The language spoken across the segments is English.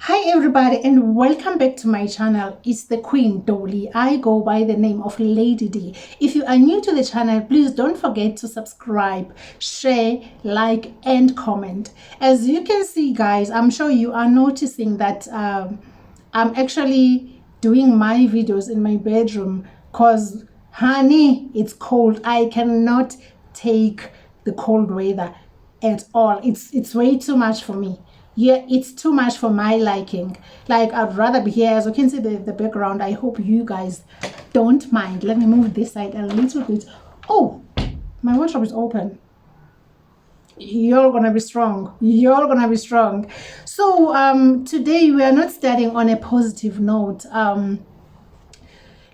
Hi everybody and welcome back to my channel. It's the Queen Dolly. I go by the name of Lady D. If you are new to the channel, please don't forget to subscribe, share, like and comment. As you can see guys, I'm sure you are noticing that I'm actually doing my videos in my bedroom because honey, it's cold. I cannot take the cold weather at all. It's way too much for me. Yeah, it's too much for my liking. Like, I'd rather be here. As you can see the background, I hope you guys don't mind. Let me move this side a little bit. Oh, my wardrobe is open. You're gonna be strong. You're gonna be strong. So today we are not starting on a positive note.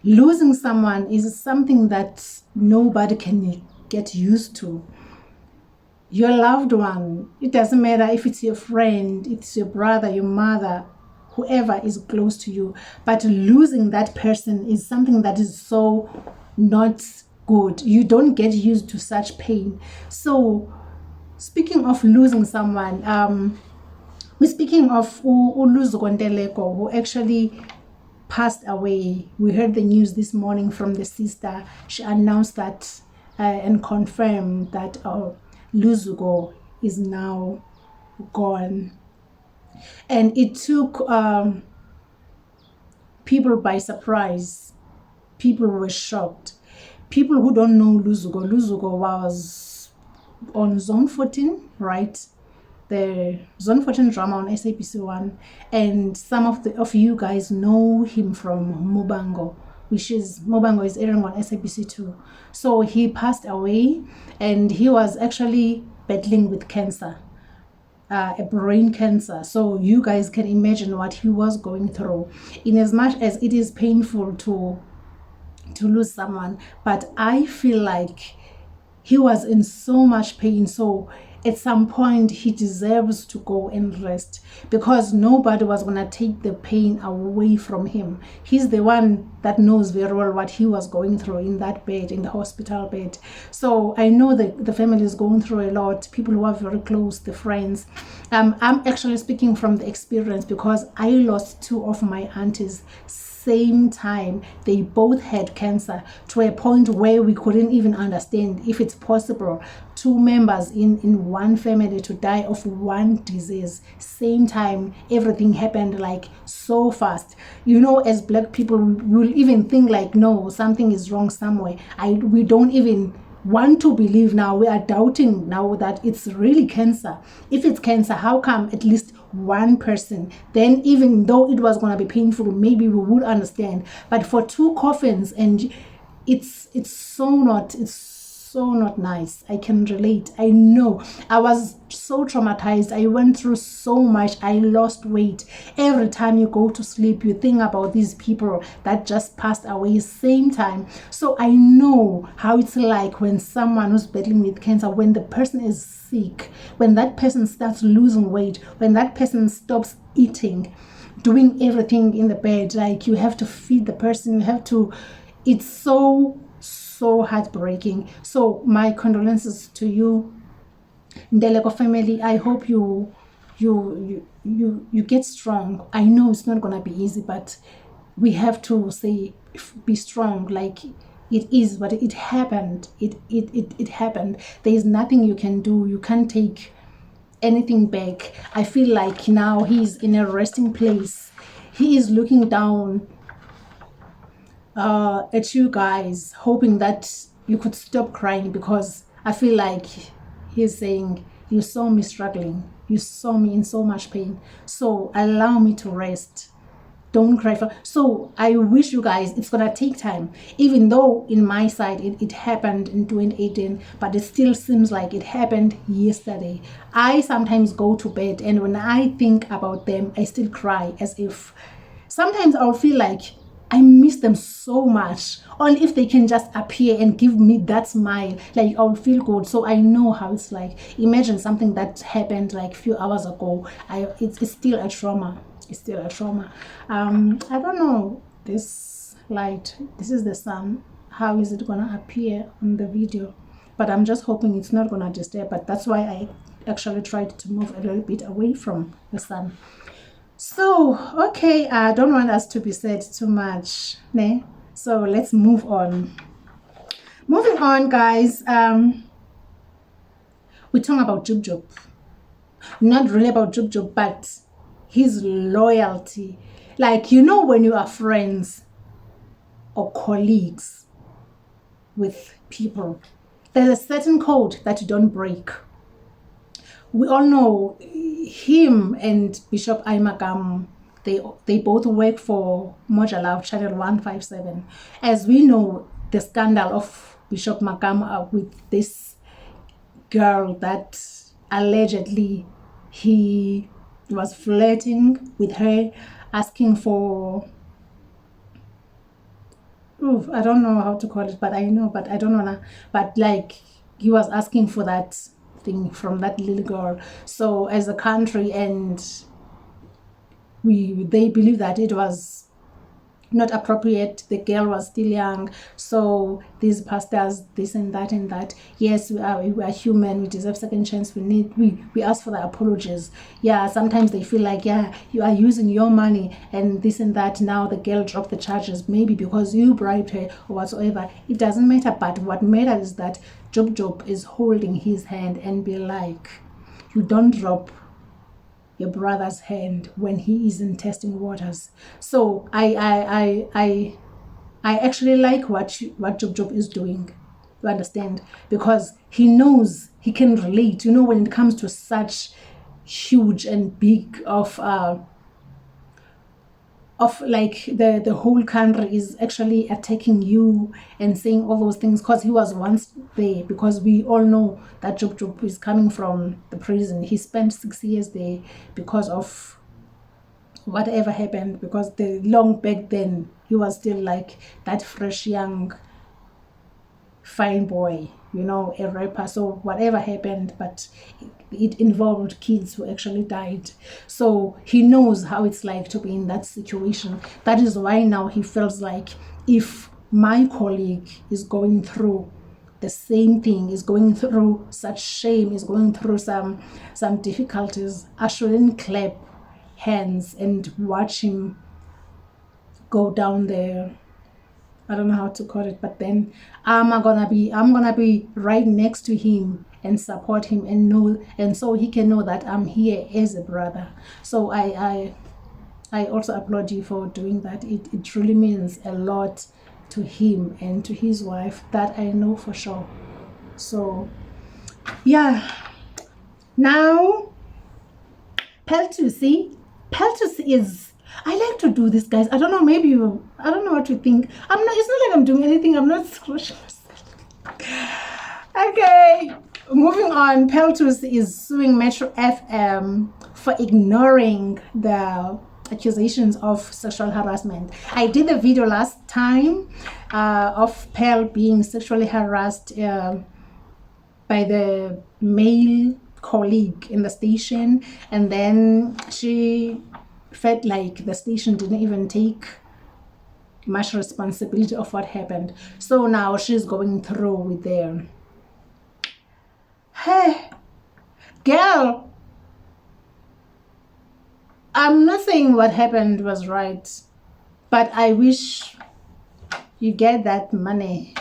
Losing someone is something that nobody can get used to. Your loved one, it doesn't matter if it's your friend, it's your brother, your mother, whoever is close to you, but losing that person is something that is so not good. You don't get used to such pain. So speaking of losing someone, we're speaking of Uluzuko Nteleko, who actually passed away. We heard the news this morning from the sister. She announced that and confirmed that Luzuko is now gone. And it took people by surprise. People were shocked. People who don't know Luzuko was on Zone 14, right? The Zone 14 drama on SABC 1, and some of you guys know him from Mubango, which is Mubango is airing on SABC 2. So he passed away, and he was actually battling with cancer, a brain cancer. So you guys can imagine what he was going through. In as much as it is painful to lose someone, but I feel like he was in so much pain. So at some point he deserves to go and rest, because nobody was going to take the pain away from him. He's the one that knows very well what he was going through in that bed, in the hospital bed. So I know that the family is going through a lot, people who are very close, the friends. I'm actually speaking from the experience, because I lost two of my aunties same time. They both had cancer, to a point where we couldn't even understand if it's possible two members in one family to die of one disease same time. Everything happened like so fast. You know, as black people, we will even think like, no, something is wrong somewhere. We don't even want to believe now. We are doubting now that it's really cancer. If it's cancer, how come at least one person? Then even though it was going to be painful, maybe we would understand. But for two coffins, and it's so not nice. I can relate. I know. I was so traumatized. I went through so much. I lost weight. Every time you go to sleep, you think about these people that just passed away same time. So I know how it's like when someone who's battling with cancer, when the person is sick, when that person starts losing weight, when that person stops eating, doing everything in the bed, like you have to feed the person, you have to, it's so heartbreaking. So my condolences to you, Nteleko family. I hope you get strong. I know it's not gonna be easy, but we have to say, be strong. Like, it is, but it happened. It happened. There is nothing you can do. You can't take anything back. I feel like now he's in a resting place. He is looking down at you guys, hoping that you could stop crying, because I feel like he's saying, you saw me struggling, you saw me in so much pain, so allow me to rest. Don't cry for. So I wish you guys, it's gonna take time, even though in my side it happened in 2018, but it still seems like it happened yesterday. I sometimes go to bed, and when I think about them, I still cry, as if sometimes I'll feel like I miss them so much. Only if they can just appear and give me that smile, like I'll feel good. So I know how it's like. Imagine something that happened like a few hours ago. It's still a trauma. It's still a trauma. I don't know, this light, this is the sun. How is it gonna appear on the video? But I'm just hoping it's not gonna disturb. But that's why I actually tried to move a little bit away from the sun. So, okay, I don't want us to be said too much, ne? So let's move on. Moving on, guys. We're talking about Jub Jub. Not really about Jub Jub, but his loyalty. Like, you know, when you are friends or colleagues with people, there's a certain code that you don't break. We all know him and Bishop Aimakam, they both work for Moja Love Channel 157. As we know, the scandal of Bishop Makam with this girl that allegedly he was flirting with her, asking for, I don't know how to call it, but I know, but I don't wanna, but like he was asking for that thing from that little girl. So as a country, and they believe that it was not appropriate, the girl was still young, so these pastors, this and that and that. Yes, we are human, we deserve second chance, we ask for the apologies. Yeah, sometimes they feel like, yeah, you are using your money and this and that. Now the girl dropped the charges, maybe because you bribed her or whatsoever. It doesn't matter, but what matters is that Jub Jub is holding his hand and be like, you don't drop your brother's hand when he is in testing waters. So I actually like what Jub Jub is doing. You understand? Because he knows, he can relate. You know, when it comes to such huge and big of like the whole country is actually attacking you and saying all those things, because he was once there. Because we all know that Jub Jub is coming from the prison. He spent 6 years there because of whatever happened, because the long back then he was still like that fresh young fine boy, you know, a rapper. So whatever happened, but it involved kids who actually died. So he knows how it's like to be in that situation. That is why now he feels like, if my colleague is going through the same thing, is going through such shame, is going through some difficulties, I shouldn't clap hands and watch him go down there. I don't know how to call it, but then I'm gonna be right next to him and support him and know, and so he can know that I'm here as a brother. So I also applaud you for doing that. It really means a lot to him and to his wife, that I know for sure. So yeah, now Peltusi is, I like to do this, guys. I don't know, maybe I don't know what you think. I'm not, it's not like I'm doing anything. I'm not scratching myself. Okay, moving on. Peltus is suing Metro FM for ignoring the accusations of sexual harassment. I did a video last time of Pel being sexually harassed by the male colleague in the station, and then she felt like the station didn't even take much responsibility of what happened. So now she's going through with them. Hey, girl, I'm not saying what happened was right, but I wish you get that money.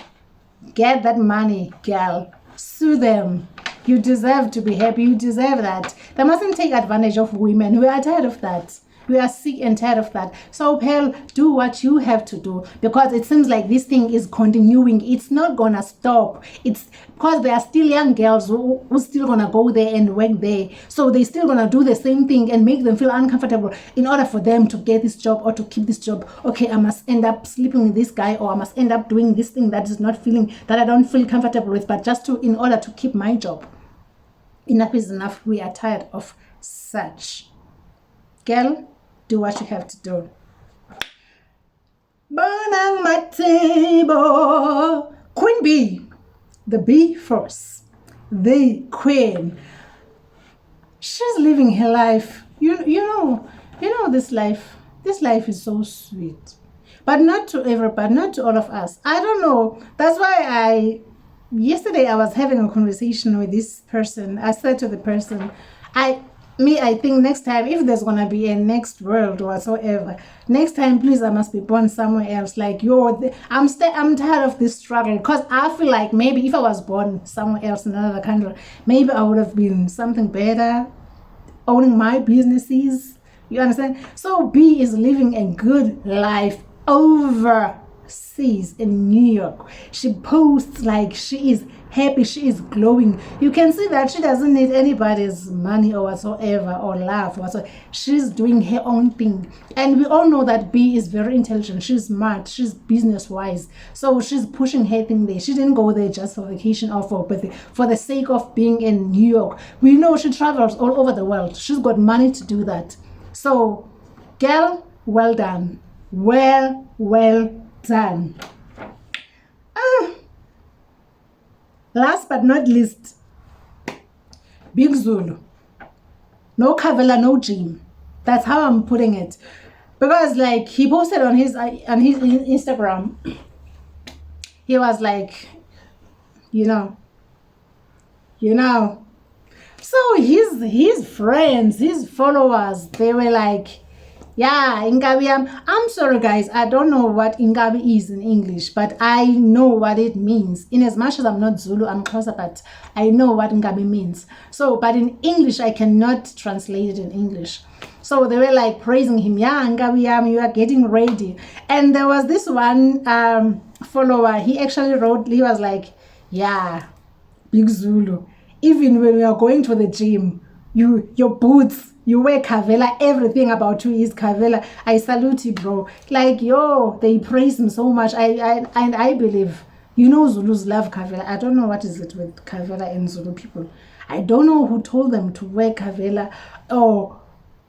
Get that money, girl. Sue them. You deserve to be happy. You deserve that. They mustn't take advantage of women. We are tired of that. We are sick and tired of that. So, Pearl, do what you have to do, because it seems like this thing is continuing. It's not gonna stop. It's because there are still young girls who still gonna go there and work there. So they still gonna do the same thing and make them feel uncomfortable in order for them to get this job or to keep this job. Okay, I must end up sleeping with this guy, or I must end up doing this thing that I don't feel comfortable with, but just in order to keep my job. Enough is enough. We are tired of such. Girl, do what you have to do. Bonang Matebo. Queen Bee. The bee force. The queen. She's living her life. You know this life. This life is so sweet. But not to everybody, not to all of us. I don't know. That's why yesterday I was having a conversation with this person. I said to the person, me, I think next time, if there's gonna be a next world whatsoever, next time, please, I must be born somewhere else. Like, I'm tired of this struggle, because I feel like maybe if I was born somewhere else in another country, maybe I would have been something better, owning my businesses. You understand? So B is living a good life overseas in New York. She posts like she is happy, she is glowing. You can see that she doesn't need anybody's money or whatsoever, or love whatsoever. She's doing her own thing, and we all know that B is very intelligent, she's smart, she's business wise, so she's pushing her thing there. She didn't go there just for vacation or for birthday, for the sake of being in New York. We know she travels all over the world, she's got money to do that. So girl, well done, well done. Last but not least, Big Zulu. No Kavela, no Jim. That's how I'm putting it. Because like he posted on his Instagram, he was like, you know. So his friends, his followers, they were like, yeah, Ingabi, I'm sorry guys, I don't know what Ingabi is in English, but I know what it means. In as much as I'm not Zulu, I'm Xhosa, but I know what Ingabi means. So, but in English, I cannot translate it in English. So they were like praising him, yeah, Ingabi, you are getting ready. And there was this one follower, he actually wrote, he was like, yeah, Big Zulu, even when we are going to the gym, your boots, you wear Kavela, everything about you is Kavela. I salute you, bro. Like, yo, they praise him so much. I believe, Zulus love Kavela. I don't know what is it with Kavela and Zulu people. I don't know who told them to wear Kavela. Oh,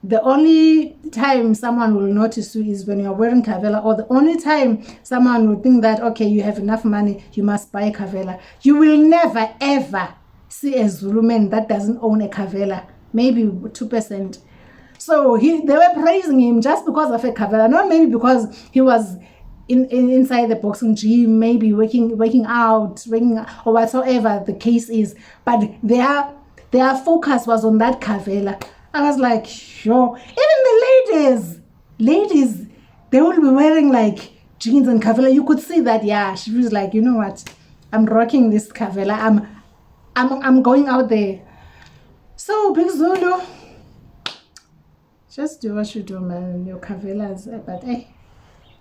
the only time someone will notice you is when you're wearing Kavela, or the only time someone will think that, okay, you have enough money, you must buy Kavela. You will never, ever see a Zulu man that doesn't own a Kavela. Maybe 2%. So they were praising him just because of a Kavela, not maybe because he was inside the boxing gym, maybe working out, or whatsoever the case is. But their focus was on that Kavela. I was like, yo, even the ladies, they will be wearing like jeans and Kavela. You could see that, yeah. She was like, you know what? I'm rocking this Kavela. I'm going out there. So Big Zulu, just do what you do, man. Your Kavelas, but hey,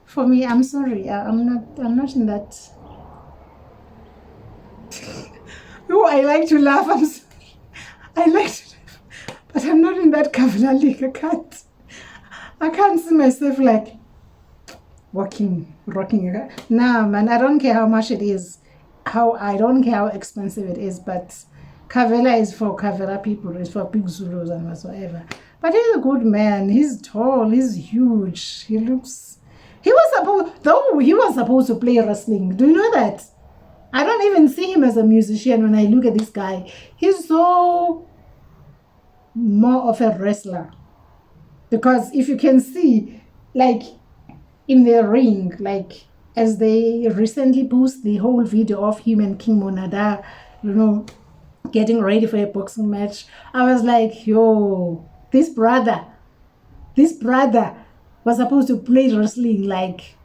for me, I'm sorry, I'm not in that. Oh, I like to laugh. I'm sorry. I like to laugh, but I'm not in that Kavela league. I can't see myself like rocking. Nah, man. I don't care how much it is. I don't care how expensive it is, but Kavela is for Kavela people, it's for Big Zulus and whatsoever. But he's a good man, he's tall, he's huge, he was supposed to play wrestling. Do you know that? I don't even see him as a musician when I look at this guy. He's so more of a wrestler. Because if you can see, like in the ring, like as they recently posted the whole video of him and King Monada, getting ready for a boxing match, I was like, yo, this brother was supposed to play wrestling. Like,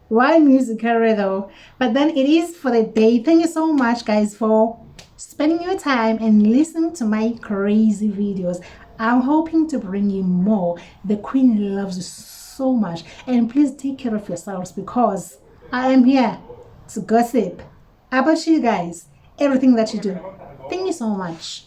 why music career though? But then it is for the day. Thank you so much, guys, for spending your time and listening to my crazy videos. I'm hoping to bring you more. The Queen loves you so much, and please take care of yourselves, because I am here to gossip about you guys, everything that you do. Thank you so much.